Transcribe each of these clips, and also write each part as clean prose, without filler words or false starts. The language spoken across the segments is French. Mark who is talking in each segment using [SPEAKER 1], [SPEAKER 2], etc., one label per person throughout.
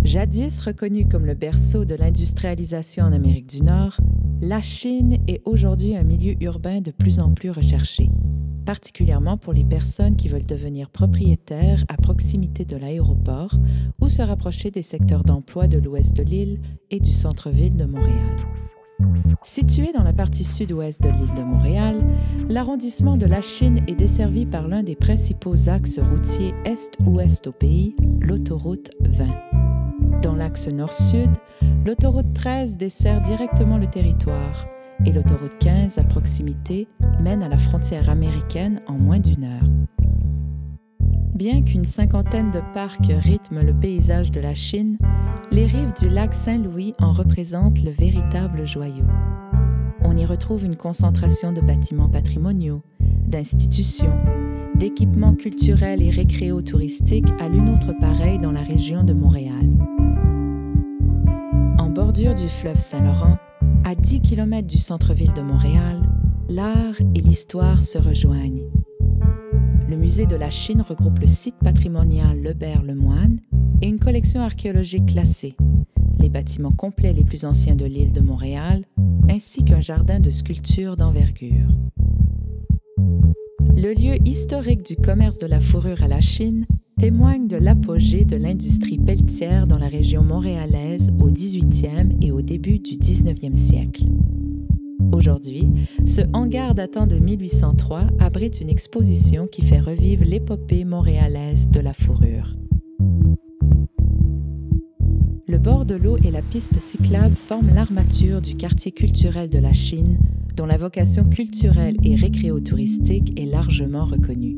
[SPEAKER 1] Jadis reconnue comme le berceau de l'industrialisation en Amérique du Nord, la Chine est aujourd'hui un milieu urbain de plus en plus recherché, particulièrement pour les personnes qui veulent devenir propriétaires à proximité de l'aéroport ou se rapprocher des secteurs d'emploi de l'ouest de l'île et du centre-ville de Montréal. Situé dans la partie sud-ouest de l'île de Montréal, l'arrondissement de Lachine est desservi par l'un des principaux axes routiers est-ouest au pays, l'autoroute 20. Dans l'axe nord-sud, l'autoroute 13 dessert directement le territoire et l'autoroute 15 à proximité mène à la frontière américaine en moins d'une heure. Bien qu'une cinquantaine de parcs rythment le paysage de la Chine, les rives du lac Saint-Louis en représentent le véritable joyau. On y retrouve une concentration de bâtiments patrimoniaux, d'institutions, d'équipements culturels et récréo-touristiques à l'une autre pareille dans la région de Montréal. En bordure du fleuve Saint-Laurent, à 10 km du centre-ville de Montréal, l'art et l'histoire se rejoignent. Le musée de la Chine regroupe le site patrimonial Lebert-Lemoine et une collection archéologique classée, les bâtiments complets les plus anciens de l'île de Montréal, ainsi qu'un jardin de sculptures d'envergure. Le lieu historique du commerce de la fourrure à la Chine témoigne de l'apogée de l'industrie pelletière dans la région montréalaise au 18e et au début du 19e siècle. Aujourd'hui, ce hangar datant de 1803 abrite une exposition qui fait revivre l'épopée montréalaise de la fourrure. Le bord de l'eau et la piste cyclable forment l'armature du quartier culturel de la Chine, dont la vocation culturelle et récréo-touristique est largement reconnue.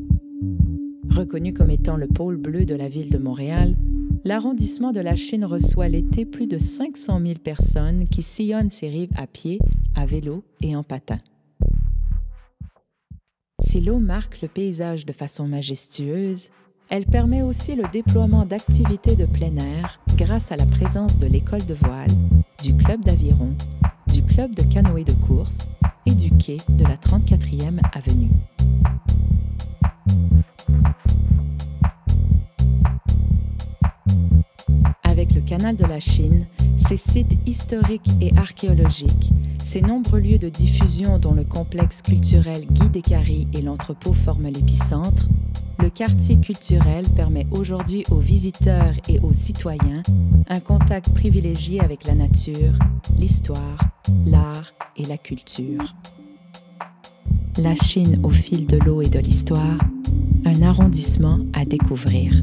[SPEAKER 1] Reconnu comme étant le pôle bleu de la ville de Montréal, l'arrondissement de la Chine reçoit l'été plus de 500 000 personnes qui sillonnent ses rives à pied, à vélo et en patin. Si l'eau marque le paysage de façon majestueuse, elle permet aussi le déploiement d'activités de plein air grâce à la présence de l'école de voile, du club d'aviron, du club de canoë de course et du quai de la 34e avenue. Avec le canal de la Chine, ses sites historiques et archéologiques, ses nombreux lieux de diffusion dont le complexe culturel Guy Descaries et l'entrepôt forment l'épicentre, le quartier culturel permet aujourd'hui aux visiteurs et aux citoyens un contact privilégié avec la nature, l'histoire, l'art et la culture. La Chine au fil de l'eau et de l'histoire, un arrondissement à découvrir.